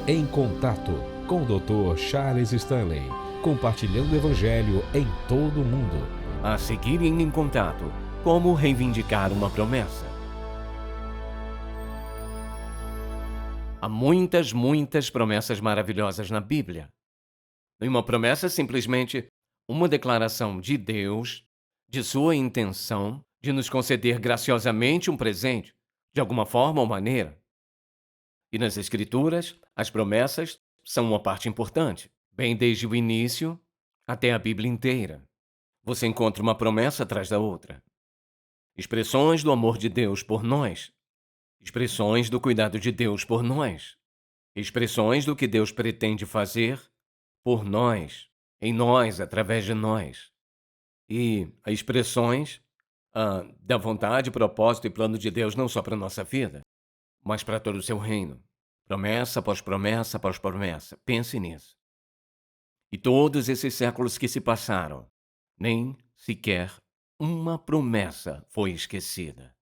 Em Contato, com o Dr. Charles Stanley, compartilhando o Evangelho em todo o mundo. A seguir em Contato, como reivindicar uma promessa. Há muitas promessas maravilhosas na Bíblia. E uma promessa é simplesmente uma declaração de Deus, de sua intenção de nos conceder graciosamente um presente, de alguma forma ou maneira. E nas Escrituras, as promessas são uma parte importante, bem desde o início até a Bíblia inteira. Você encontra uma promessa atrás da outra. Expressões do amor de Deus por nós. Expressões do cuidado de Deus por nós. Expressões do que Deus pretende fazer por nós, em nós, através de nós. E expressões da vontade, propósito e plano de Deus não só para a nossa vida, mas para todo o seu reino. Promessa após promessa após promessa. Pense nisso. E todos esses séculos que se passaram, nem sequer uma promessa foi esquecida.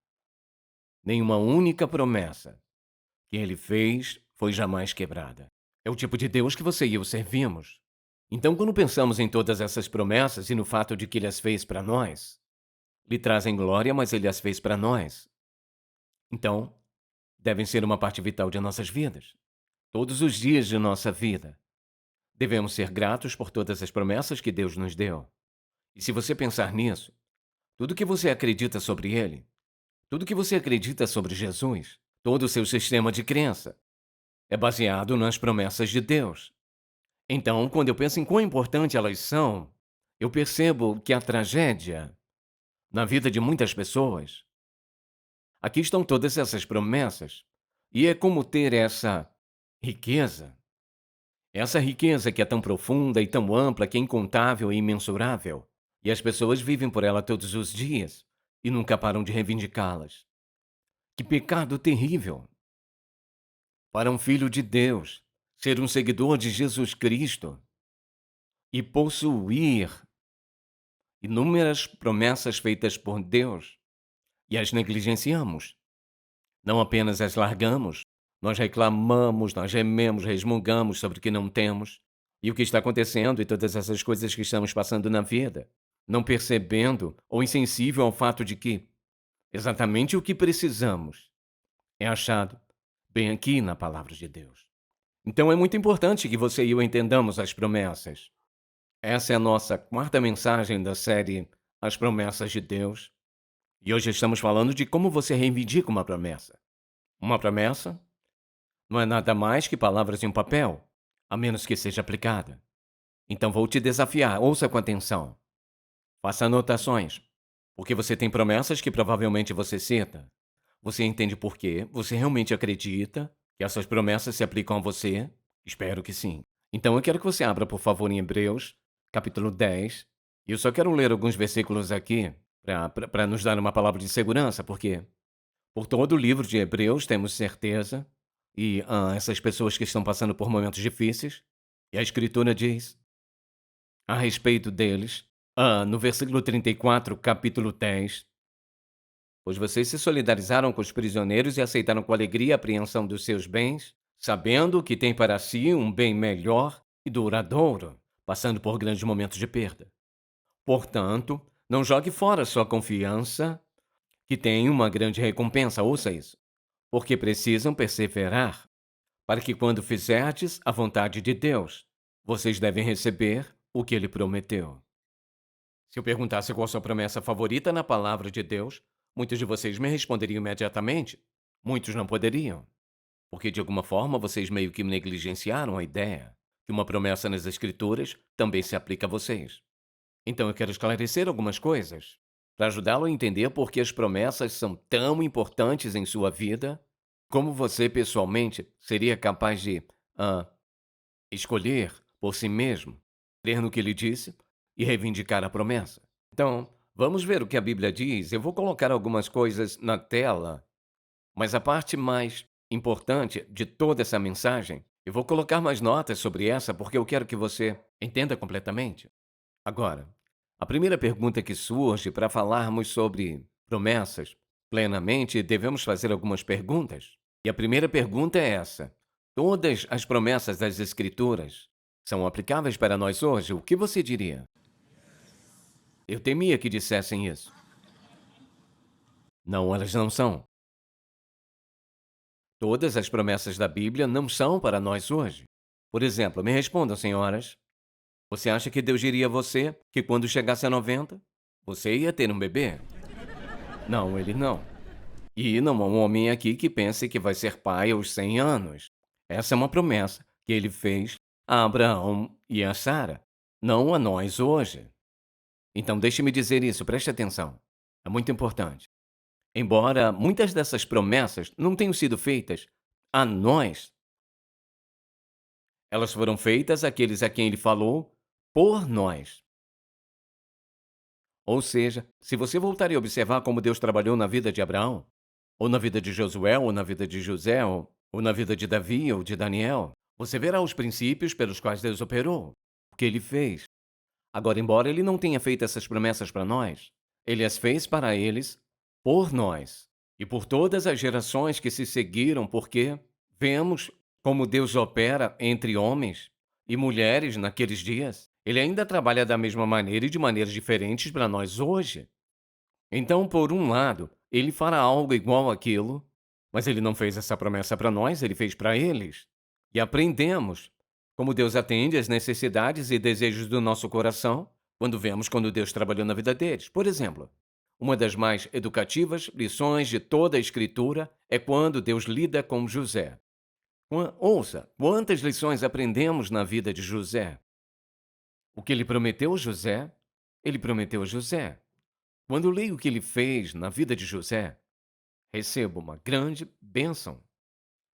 Nenhuma única promessa que ele fez foi jamais quebrada. É o tipo de Deus que você e eu servimos. Então, quando pensamos em todas essas promessas e no fato de que ele as fez para nós, lhe trazem glória, mas ele as fez para nós. Então, devem ser uma parte vital de nossas vidas. Todos os dias de nossa vida. Devemos ser gratos por todas as promessas que Deus nos deu. E se você pensar nisso, tudo que você acredita sobre ele, tudo que você acredita sobre Jesus, todo o seu sistema de crença, é baseado nas promessas de Deus. Então, quando eu penso em quão importante elas são, eu percebo que a tragédia na vida de muitas pessoas, aqui estão todas essas promessas, e é como ter riqueza, essa riqueza que é tão profunda e tão ampla que é incontável e imensurável, e as pessoas vivem por ela todos os dias e nunca param de reivindicá-las. Que pecado terrível! Para um filho de Deus, ser um seguidor de Jesus Cristo e possuir inúmeras promessas feitas por Deus e as negligenciamos. Não apenas as largamos, nós reclamamos, nós gememos, resmungamos sobre o que não temos e o que está acontecendo e todas essas coisas que estamos passando na vida, não percebendo ou insensível ao fato de que exatamente o que precisamos é achado bem aqui na palavra de Deus. Então é muito importante que você e eu entendamos as promessas. Essa é a nossa quarta mensagem da série As Promessas de Deus. E hoje estamos falando de como você reivindica uma promessa. Uma promessa não é nada mais que palavras em um papel, a menos que seja aplicada. Então vou te desafiar, ouça com atenção. Faça anotações, porque você tem promessas que provavelmente você cita. Você entende por quê? Você realmente acredita que essas promessas se aplicam a você? Espero que sim. Então eu quero que você abra, por favor, em Hebreus, capítulo 10. E eu só quero ler alguns versículos aqui para nos dar uma palavra de segurança, porque por todo o livro de Hebreus temos certeza, e essas pessoas que estão passando por momentos difíceis, e a Escritura diz a respeito deles, no versículo 34, capítulo 10, pois vocês se solidarizaram com os prisioneiros e aceitaram com alegria a apreensão dos seus bens, sabendo que têm para si um bem melhor e duradouro, passando por grandes momentos de perda. Portanto, não jogue fora sua confiança, que tem uma grande recompensa, ouça isso, porque precisam perseverar, para que quando fizerdes a vontade de Deus, vocês devem receber o que ele prometeu. Se eu perguntasse qual a sua promessa favorita na palavra de Deus, muitos de vocês me responderiam imediatamente. Muitos não poderiam, porque de alguma forma vocês meio que negligenciaram a ideia que uma promessa nas Escrituras também se aplica a vocês. Então eu quero esclarecer algumas coisas para ajudá-lo a entender por que as promessas são tão importantes em sua vida, como você pessoalmente seria capaz de escolher por si mesmo, crer no que ele disse e reivindicar a promessa. Então, vamos ver o que a Bíblia diz. Eu vou colocar algumas coisas na tela, mas a parte mais importante de toda essa mensagem, eu vou colocar mais notas sobre essa porque eu quero que você entenda completamente. Agora, a primeira pergunta que surge para falarmos sobre promessas plenamente, devemos fazer algumas perguntas. E a primeira pergunta é essa: Todas as promessas das Escrituras são aplicáveis para nós hoje. O que você diria? Eu temia que dissessem isso. Não, elas não são. Todas as promessas da Bíblia não são para nós hoje. Por exemplo, me respondam, senhoras. Você acha que Deus diria a você que quando chegasse a 90, você ia ter um bebê? Não, ele não. E não há um homem aqui que pense que vai ser pai aos 100 anos. Essa é uma promessa que ele fez a Abraão e a Sara, não a nós hoje. Então deixe-me dizer isso, preste atenção. É muito importante. Embora muitas dessas promessas não tenham sido feitas a nós, elas foram feitas àqueles a quem ele falou por nós. Ou seja, se você voltar e observar como Deus trabalhou na vida de Abraão, ou na vida de Josué, ou na vida de José, ou na vida de Davi ou de Daniel, você verá os princípios pelos quais Deus operou, o que ele fez. Agora, embora ele não tenha feito essas promessas para nós, ele as fez para eles, por nós, e por todas as gerações que se seguiram, porque vemos como Deus opera entre homens e mulheres naqueles dias. Ele ainda trabalha da mesma maneira e de maneiras diferentes para nós hoje. Então, por um lado, ele fará algo igual àquilo, mas ele não fez essa promessa para nós, ele fez para eles. E aprendemos como Deus atende às necessidades e desejos do nosso coração quando Deus trabalhou na vida deles. Por exemplo, uma das mais educativas lições de toda a Escritura é quando Deus lida com José. Ouça, quantas lições aprendemos na vida de José. O que ele prometeu a José, ele prometeu a José. Quando leio o que ele fez na vida de José, recebo uma grande bênção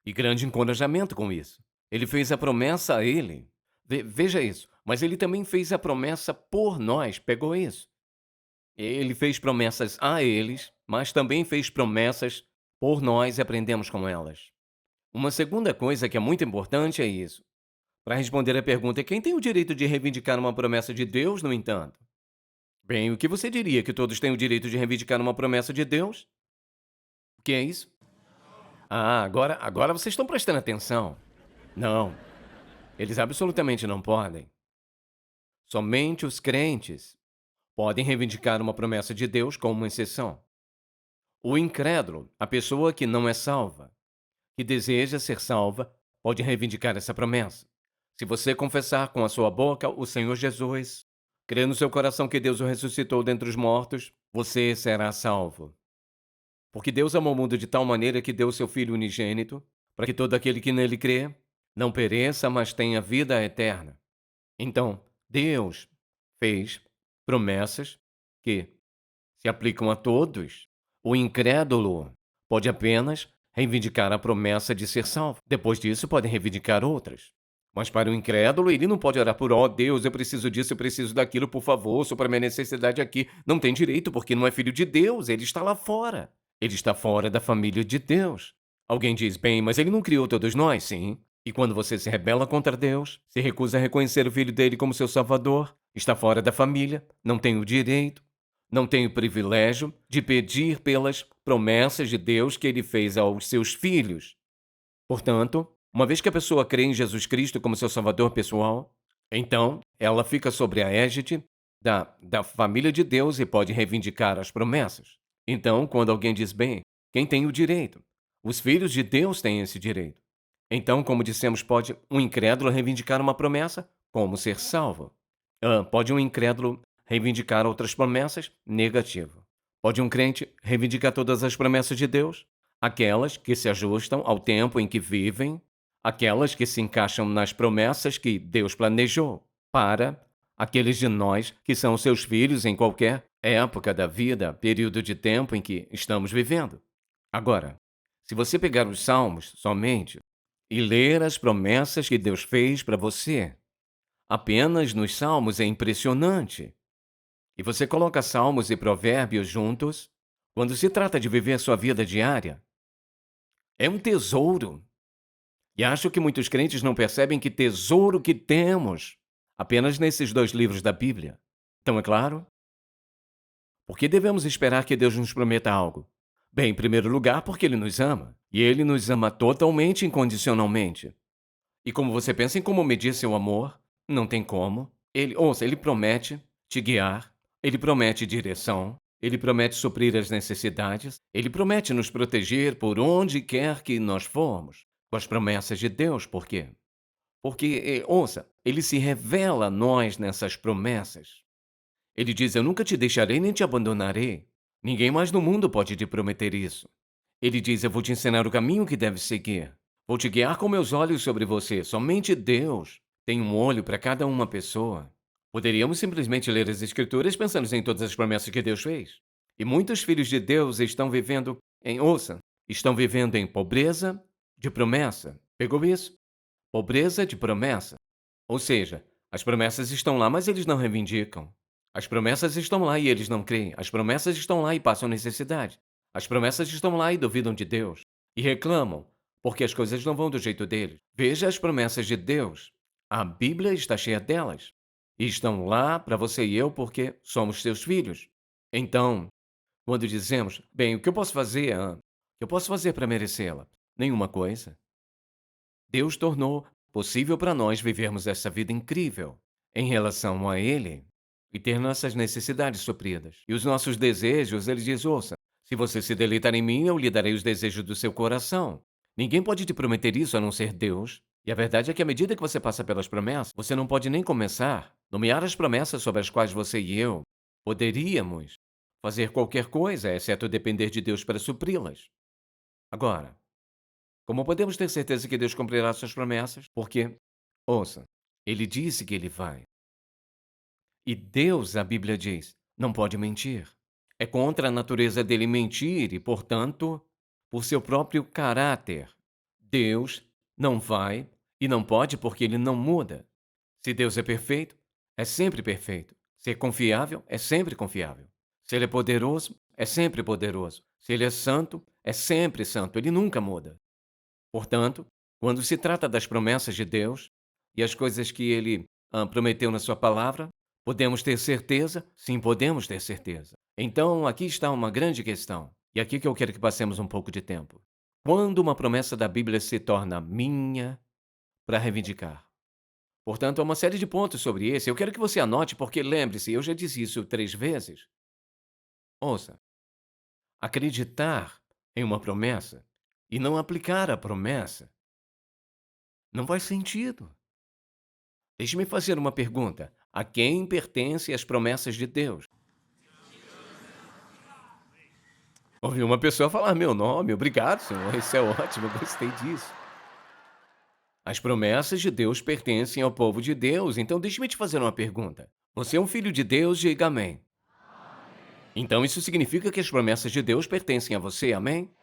e grande encorajamento com isso. Ele fez a promessa a ele. Veja isso. Mas ele também fez a promessa por nós. Pegou isso? Ele fez promessas a eles, mas também fez promessas por nós e aprendemos com elas. Uma segunda coisa que é muito importante é isso. Para responder a pergunta, quem tem o direito de reivindicar uma promessa de Deus, no entanto? Bem, o que você diria? Que todos têm o direito de reivindicar uma promessa de Deus? O que é isso? Ah, agora vocês estão prestando atenção. Não, eles absolutamente não podem. Somente os crentes podem reivindicar uma promessa de Deus com uma exceção. O incrédulo, a pessoa que não é salva, que deseja ser salva, pode reivindicar essa promessa. Se você confessar com a sua boca o Senhor Jesus, crer no seu coração que Deus o ressuscitou dentre os mortos, você será salvo. Porque Deus amou o mundo de tal maneira que deu seu Filho unigênito, para que todo aquele que nele crê não pereça, mas tenha vida eterna. Então, Deus fez promessas que se aplicam a todos. O incrédulo pode apenas reivindicar a promessa de ser salvo. Depois disso, pode reivindicar outras. Mas para o incrédulo, ele não pode orar por, ó Deus, eu preciso disso, eu preciso daquilo, por favor, supra minha necessidade aqui. Não tem direito, porque não é filho de Deus, ele está lá fora. Ele está fora da família de Deus. Alguém diz, bem, mas ele não criou todos nós, sim. E quando você se rebela contra Deus, se recusa a reconhecer o filho dele como seu salvador, está fora da família, não tem o direito, não tem o privilégio de pedir pelas promessas de Deus que ele fez aos seus filhos. Portanto, uma vez que a pessoa crê em Jesus Cristo como seu salvador pessoal, então ela fica sobre a égide da família de Deus e pode reivindicar as promessas. Então, quando alguém diz, bem, quem tem o direito? Os filhos de Deus têm esse direito. Então, como dissemos, pode um incrédulo reivindicar uma promessa? Como ser salvo? Pode um incrédulo reivindicar outras promessas? Negativo. Pode um crente reivindicar todas as promessas de Deus? Aquelas que se ajustam ao tempo em que vivem, aquelas que se encaixam nas promessas que Deus planejou para aqueles de nós que são seus filhos em qualquer época da vida, período de tempo em que estamos vivendo. Agora, se você pegar os Salmos somente e ler as promessas que Deus fez para você, apenas nos Salmos é impressionante. E você coloca Salmos e Provérbios juntos, quando se trata de viver sua vida diária, é um tesouro. E acho que muitos crentes não percebem que tesouro que temos apenas nesses 2 livros da Bíblia. Então, é claro, por que devemos esperar que Deus nos prometa algo? Bem, em primeiro lugar, porque Ele nos ama. E Ele nos ama totalmente e incondicionalmente. E como você pensa em como medir seu amor? Não tem como. Ele promete te guiar, ele promete direção, ele promete suprir as necessidades, ele promete nos proteger por onde quer que nós formos. Com as promessas de Deus, por quê? Porque, ele se revela a nós nessas promessas. Ele diz: Eu nunca te deixarei nem te abandonarei. Ninguém mais no mundo pode te prometer isso. Ele diz: Eu vou te ensinar o caminho que deve seguir. Vou te guiar com meus olhos sobre você. Somente Deus tem um olho para cada uma pessoa. Poderíamos simplesmente ler as Escrituras pensando em todas as promessas que Deus fez. E muitos filhos de Deus estão vivendo em pobreza de promessa. Pegou isso? Pobreza de promessa. Ou seja, as promessas estão lá, mas eles não reivindicam. As promessas estão lá e eles não creem. As promessas estão lá e passam necessidade. As promessas estão lá e duvidam de Deus. E reclamam, porque as coisas não vão do jeito deles. Veja as promessas de Deus. A Bíblia está cheia delas. E estão lá para você e eu porque somos seus filhos. Então, quando dizemos, bem, o que eu posso fazer? O que eu posso fazer para merecê-la? Nenhuma coisa. Deus tornou possível para nós vivermos essa vida incrível em relação a Ele e ter nossas necessidades supridas. E os nossos desejos, Ele diz: ouça, se você se deleitar em mim, eu lhe darei os desejos do seu coração. Ninguém pode te prometer isso a não ser Deus. E a verdade é que à medida que você passa pelas promessas, você não pode nem começar a nomear as promessas sobre as quais você e eu poderíamos fazer qualquer coisa, exceto depender de Deus para supri-las. Agora, como podemos ter certeza que Deus cumprirá suas promessas? Porque, ouça, Ele disse que Ele vai. E Deus, a Bíblia diz, não pode mentir. É contra a natureza dele mentir e, portanto, por seu próprio caráter. Deus não vai e não pode porque ele não muda. Se Deus é perfeito, é sempre perfeito. Se é confiável, é sempre confiável. Se ele é poderoso, é sempre poderoso. Se ele é santo, é sempre santo. Ele nunca muda. Portanto, quando se trata das promessas de Deus e as coisas que ele prometeu na sua palavra, podemos ter certeza? Sim, podemos ter certeza. Então, aqui está uma grande questão, e aqui que eu quero que passemos um pouco de tempo. Quando uma promessa da Bíblia se torna minha para reivindicar? Portanto, há uma série de pontos sobre esse. Eu quero que você anote, porque lembre-se, eu já disse isso 3 vezes. Ouça, acreditar em uma promessa e não aplicar a promessa não faz sentido. Deixe-me fazer uma pergunta. A quem pertencem as promessas de Deus? Ouvi uma pessoa falar meu nome. Obrigado, senhor. Isso é ótimo. Eu gostei disso. As promessas de Deus pertencem ao povo de Deus. Então, deixe-me te fazer uma pergunta. Você é um filho de Deus? Diga amém. Então, isso significa que as promessas de Deus pertencem a você? Amém?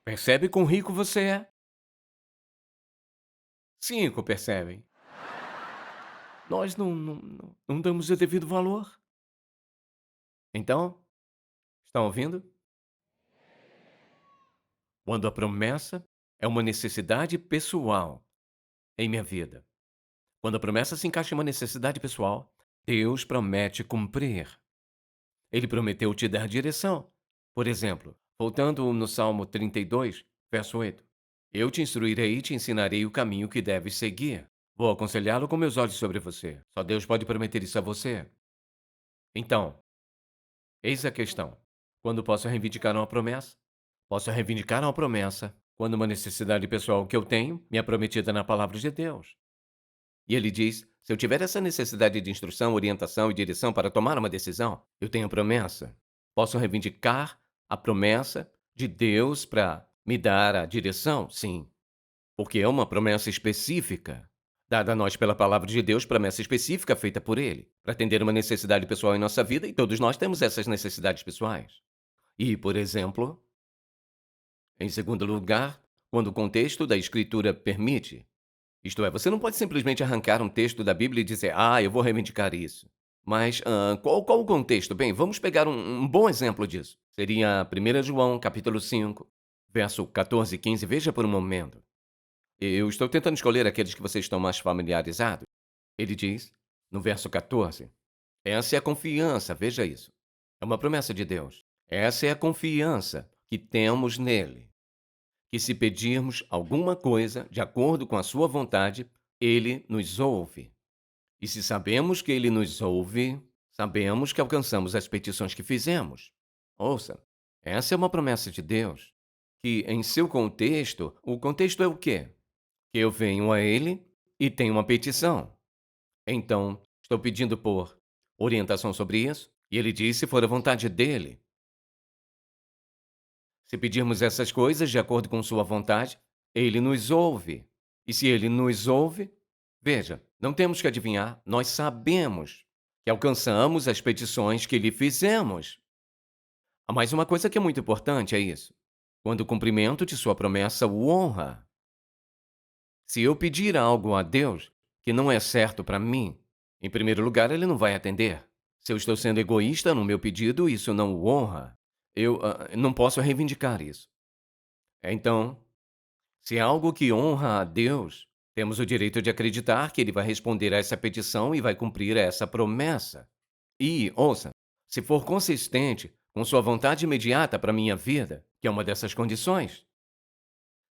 Percebe quão rico você é? 5 percebem. Nós não damos o devido valor. Então, estão ouvindo? Quando a promessa é uma necessidade pessoal em minha vida. Quando a promessa se encaixa em uma necessidade pessoal, Deus promete cumprir. Ele prometeu te dar direção. Por exemplo, voltando no Salmo 32, verso 8. Eu te instruirei e te ensinarei o caminho que deves seguir. Vou aconselhá-lo com meus olhos sobre você. Só Deus pode prometer isso a você. Então, eis a questão. Quando posso reivindicar uma promessa? Posso reivindicar uma promessa quando uma necessidade pessoal que eu tenho me é prometida na palavra de Deus. E ele diz: se eu tiver essa necessidade de instrução, orientação e direção para tomar uma decisão, eu tenho a promessa. Posso reivindicar a promessa de Deus para me dar a direção? Sim, porque é uma promessa específica, dada a nós pela palavra de Deus, promessa específica feita por Ele, para atender uma necessidade pessoal em nossa vida, e todos nós temos essas necessidades pessoais. E, por exemplo, em segundo lugar, quando o contexto da Escritura permite. Isto é, você não pode simplesmente arrancar um texto da Bíblia e dizer, eu vou reivindicar isso. Mas qual o contexto? Bem, vamos pegar um bom exemplo disso. Seria 1 João, capítulo 5, verso 14 e 15. Veja por um momento. Eu estou tentando escolher aqueles que vocês estão mais familiarizados. Ele diz, no verso 14, essa é a confiança, veja isso. É uma promessa de Deus. Essa é a confiança que temos nele, que se pedirmos alguma coisa de acordo com a sua vontade, ele nos ouve. E se sabemos que ele nos ouve, sabemos que alcançamos as petições que fizemos. Ouça, essa é uma promessa de Deus, que em seu contexto, o contexto é o quê? Que eu venho a ele e tenho uma petição. Então, estou pedindo por orientação sobre isso, e ele diz se for a vontade dele. Se pedirmos essas coisas de acordo com sua vontade, ele nos ouve. E se ele nos ouve, veja, não temos que adivinhar, nós sabemos que alcançamos as petições que lhe fizemos. Há mais uma coisa que é muito importante, é isso. Quando o cumprimento de sua promessa o honra. Se eu pedir algo a Deus que não é certo para mim, em primeiro lugar, ele não vai atender. Se eu estou sendo egoísta no meu pedido, isso não o honra. Eu não posso reivindicar isso. Então, se é algo que honra a Deus, temos o direito de acreditar que ele vai responder a essa petição e vai cumprir essa promessa. E, ouça, se for consistente com sua vontade imediata para minha vida, que é uma dessas condições,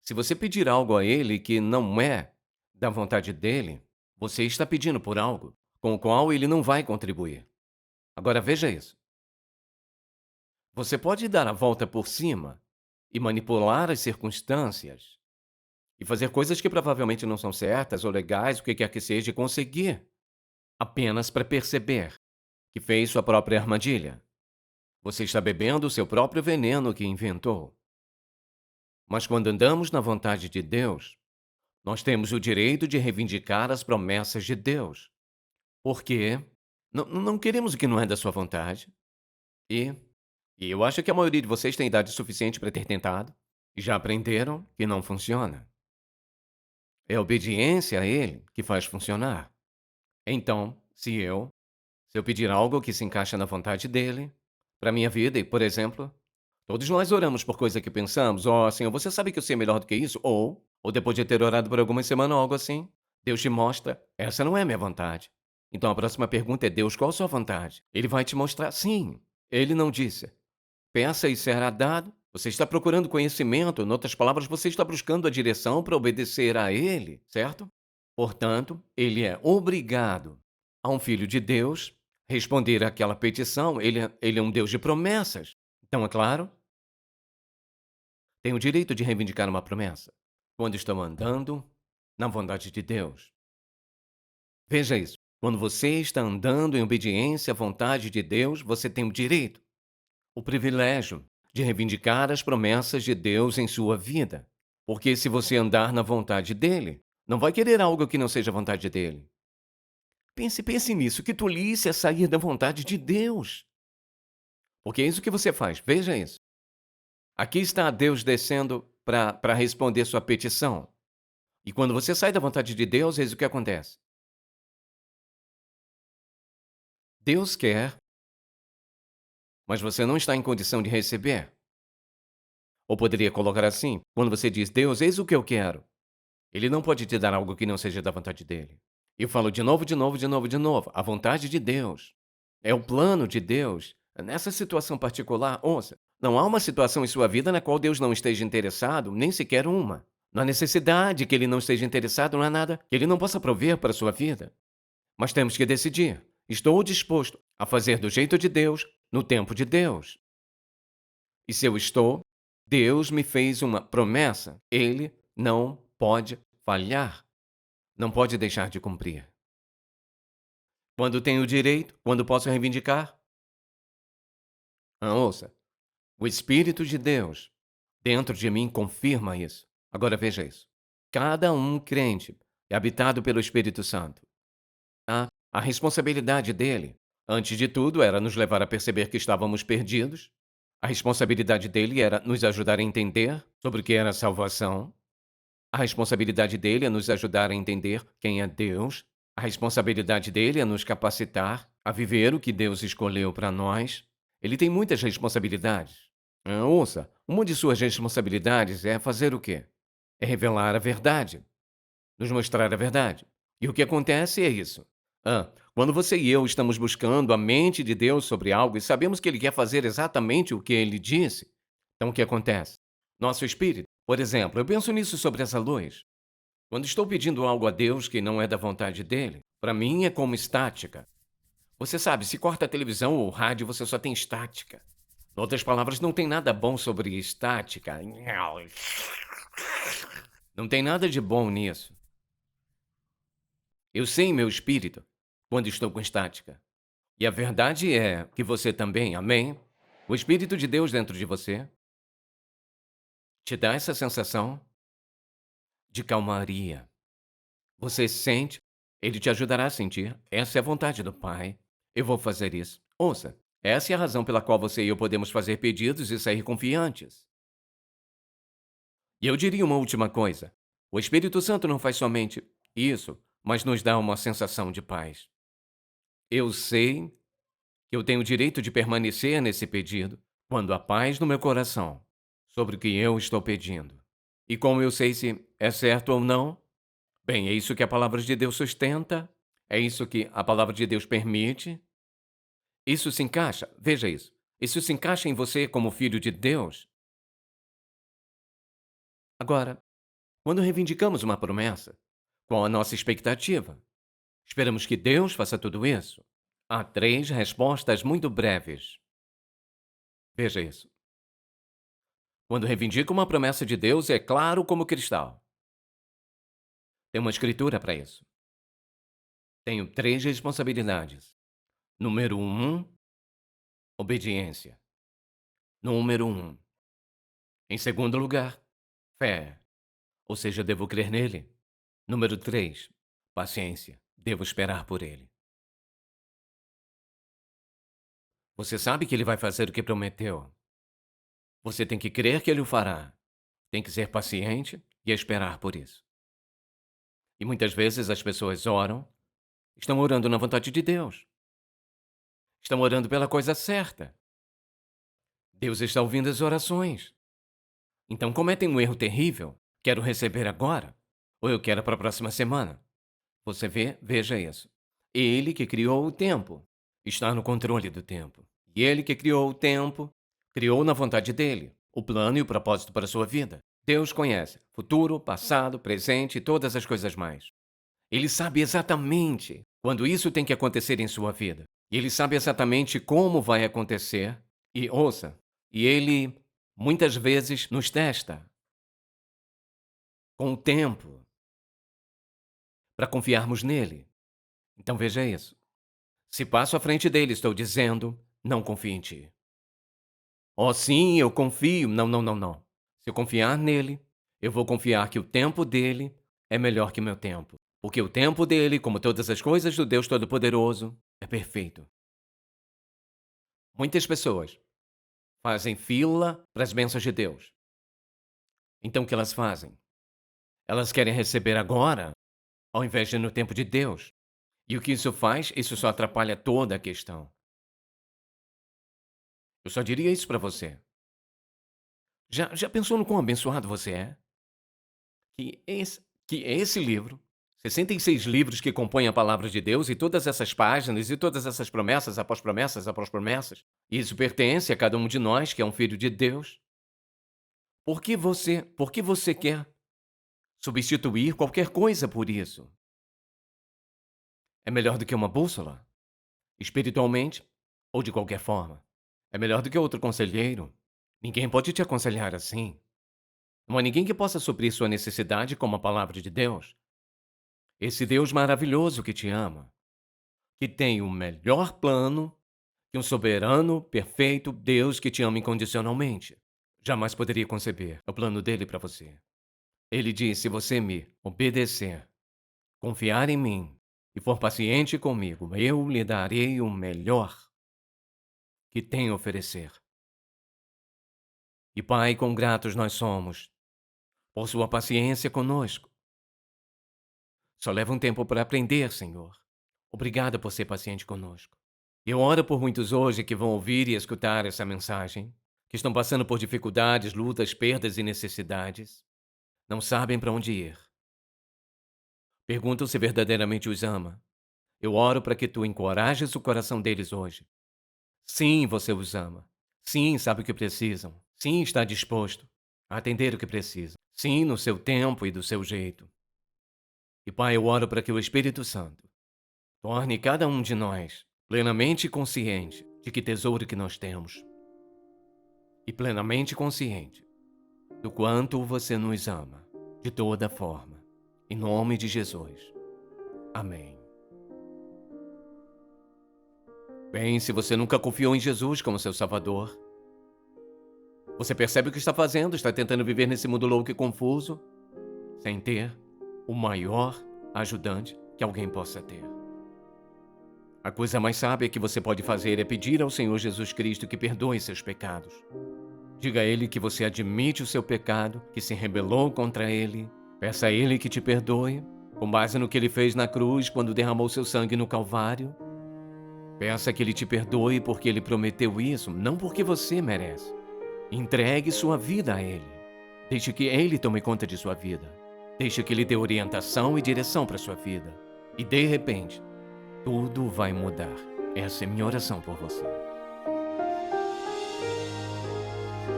se você pedir algo a ele que não é da vontade dele, você está pedindo por algo com o qual ele não vai contribuir. Agora veja isso. Você pode dar a volta por cima e manipular as circunstâncias e fazer coisas que provavelmente não são certas ou legais, o que quer que seja, e conseguir, apenas para perceber que fez sua própria armadilha. Você está bebendo o seu próprio veneno que inventou. Mas quando andamos na vontade de Deus, nós temos o direito de reivindicar as promessas de Deus. Porque não queremos o que não é da sua vontade. E, e eu acho que a maioria de vocês tem idade suficiente para ter tentado e já aprenderam que não funciona. É a obediência a ele que faz funcionar. Então, se eu pedir algo que se encaixa na vontade dele, para minha vida, e por exemplo, todos nós oramos por coisa que pensamos, ó Senhor, você sabe que eu sei melhor do que isso? Ou depois de ter orado por algumas semanas ou algo assim, Deus te mostra, essa não é a minha vontade. Então a próxima pergunta é, Deus, qual a sua vontade? Ele vai te mostrar, sim. Ele não disse, peça e será dado. Você está procurando conhecimento, em outras palavras, você está buscando a direção para obedecer a ele, certo? Portanto, ele é obrigado a um filho de Deus responder àquela petição. Ele é um Deus de promessas. Então, é claro, tem o direito de reivindicar uma promessa quando estão andando na vontade de Deus. Veja isso. Quando você está andando em obediência à vontade de Deus, você tem o direito, o privilégio de reivindicar as promessas de Deus em sua vida. Porque se você andar na vontade dele, não vai querer algo que não seja a vontade dele. Pense nisso, que tolice é sair da vontade de Deus. Porque é isso que você faz, veja isso. Aqui está Deus descendo para responder sua petição. E quando você sai da vontade de Deus, eis o que acontece. Deus quer, mas você não está em condição de receber. Ou poderia colocar assim, quando você diz, Deus, eis o que eu quero. Ele não pode te dar algo que não seja da vontade dele. Eu falo de novo, de novo, de novo, de novo. A vontade de Deus. É o plano de Deus. Nessa situação particular, ouça, não há uma situação em sua vida na qual Deus não esteja interessado, nem sequer uma. Não há necessidade que ele não esteja interessado, não há nada que ele não possa prover para a sua vida. Mas temos que decidir. Estou disposto a fazer do jeito de Deus, no tempo de Deus. E se eu estou, Deus me fez uma promessa. Ele não pode falhar. Não pode deixar de cumprir. Quando tenho direito, quando posso reivindicar? Ouça, o Espírito de Deus dentro de mim confirma isso. Agora veja isso. Cada um crente é habitado pelo Espírito Santo. A responsabilidade dele, antes de tudo, era nos levar a perceber que estávamos perdidos. A responsabilidade dele era nos ajudar a entender sobre o que era a salvação. A responsabilidade dele é nos ajudar a entender quem é Deus. A responsabilidade dele é nos capacitar a viver o que Deus escolheu para nós. Ele tem muitas responsabilidades. Ouça, uma de suas responsabilidades é fazer o quê? É revelar a verdade. Nos mostrar a verdade. E o que acontece é isso. Quando você e eu estamos buscando a mente de Deus sobre algo e sabemos que Ele quer fazer exatamente o que Ele disse, então o que acontece? Nosso espírito Por exemplo, eu penso nisso sobre essa luz. Quando estou pedindo algo a Deus que não é da vontade dele, para mim é como estática. Você sabe, se corta a televisão ou o rádio, você só tem estática. Em outras palavras, não tem nada bom sobre estática. Não tem nada de bom nisso. Eu sei em meu espírito quando estou com estática. E a verdade é que você também, amém? O Espírito de Deus dentro de você te dá essa sensação de calmaria. Você sente, ele te ajudará a sentir. Essa é a vontade do Pai. Eu vou fazer isso. Ouça, essa é a razão pela qual você e eu podemos fazer pedidos e sair confiantes. E eu diria uma última coisa. O Espírito Santo não faz somente isso, mas nos dá uma sensação de paz. Eu sei que eu tenho o direito de permanecer nesse pedido quando há paz no meu coração sobre o que eu estou pedindo. E como eu sei se é certo ou não? Bem, é isso que a palavra de Deus sustenta, é isso que a palavra de Deus permite. Isso se encaixa, veja isso. Isso se encaixa em você como filho de Deus. Agora, quando reivindicamos uma promessa, qual a nossa expectativa? Esperamos que Deus faça tudo isso? Há três respostas muito breves. Veja isso. Quando reivindico uma promessa de Deus, é claro como cristal. Tem uma escritura para isso. Tenho três responsabilidades. Número um, obediência. Número um. Em segundo lugar, fé. Ou seja, devo crer nele. Número 3, paciência. Devo esperar por ele. Você sabe que ele vai fazer o que prometeu. Você tem que crer que ele o fará. Tem que ser paciente e esperar por isso. E muitas vezes as pessoas oram, estão orando na vontade de Deus. Estão orando pela coisa certa. Deus está ouvindo as orações. Então cometem um erro terrível. Quero receber agora, ou eu quero para a próxima semana. Você vê? Veja isso. Ele que criou o tempo está no controle do tempo. E ele que criou o tempo, criou na vontade dele o plano e o propósito para a sua vida. Deus conhece futuro, passado, presente e todas as coisas mais. Ele sabe exatamente quando isso tem que acontecer em sua vida. E ele sabe exatamente como vai acontecer. E ouça, e ele muitas vezes nos testa com o tempo para confiarmos nele. Então veja isso. Se passo à frente dele, estou dizendo, não confio em ti. Oh, sim, eu confio. Não, não, não, não. Se eu confiar nele, eu vou confiar que o tempo dele é melhor que o meu tempo. Porque o tempo dele, como todas as coisas do Deus Todo-Poderoso, é perfeito. Muitas pessoas fazem fila para as bênçãos de Deus. Então o que elas fazem? Elas querem receber agora, ao invés de no tempo de Deus. E o que isso faz? Isso só atrapalha toda a questão. Eu só diria isso para você. Já pensou no quão abençoado você é? Que esse livro, 66 livros que compõem a palavra de Deus e todas essas páginas e todas essas promessas após promessas após promessas, isso pertence a cada um de nós que é um filho de Deus. Por que você quer substituir qualquer coisa por isso? É melhor do que uma bússola? Espiritualmente ou de qualquer forma? É melhor do que outro conselheiro? Ninguém pode te aconselhar assim. Não há ninguém que possa suprir sua necessidade como a palavra de Deus. Esse Deus maravilhoso que te ama, que tem o melhor plano que um soberano, perfeito Deus que te ama incondicionalmente jamais poderia conceber o plano dele para você. Ele diz: se você me obedecer, confiar em mim e for paciente comigo, eu lhe darei o melhor que tem a oferecer. E Pai, quão gratos nós somos por sua paciência conosco. Só leva um tempo para aprender, Senhor. Obrigada por ser paciente conosco. Eu oro por muitos hoje que vão ouvir e escutar essa mensagem, que estão passando por dificuldades, lutas, perdas e necessidades. Não sabem para onde ir. Perguntam se verdadeiramente os ama. Eu oro para que tu encorajes o coração deles hoje. Sim, você os ama. Sim, sabe o que precisam. Sim, está disposto. atender o que precisa. Sim, no seu tempo e do seu jeito. E Pai, eu oro para que o Espírito Santo torne cada um de nós plenamente consciente de que tesouro que nós temos. E plenamente consciente do quanto você nos ama, de toda forma. Em nome de Jesus. Amém. Bem, se você nunca confiou em Jesus como seu Salvador, você percebe o que está fazendo, está tentando viver nesse mundo louco e confuso, sem ter o maior ajudante que alguém possa ter. A coisa mais sábia que você pode fazer é pedir ao Senhor Jesus Cristo que perdoe seus pecados. Diga a Ele que você admite o seu pecado, que se rebelou contra Ele. Peça a Ele que te perdoe, com base no que Ele fez na cruz quando derramou seu sangue no Calvário. Peça que Ele te perdoe porque Ele prometeu isso, não porque você merece. Entregue sua vida a Ele. Deixe que Ele tome conta de sua vida. Deixe que Ele dê orientação e direção para sua vida. E de repente, tudo vai mudar. Essa é minha oração por você.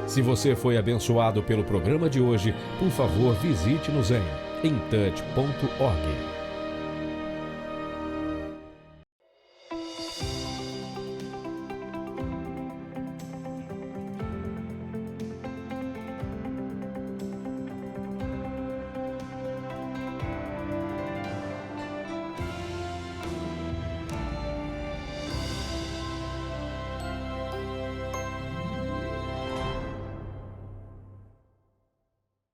Se você foi abençoado pelo programa de hoje, por favor, visite-nos em intouch.org.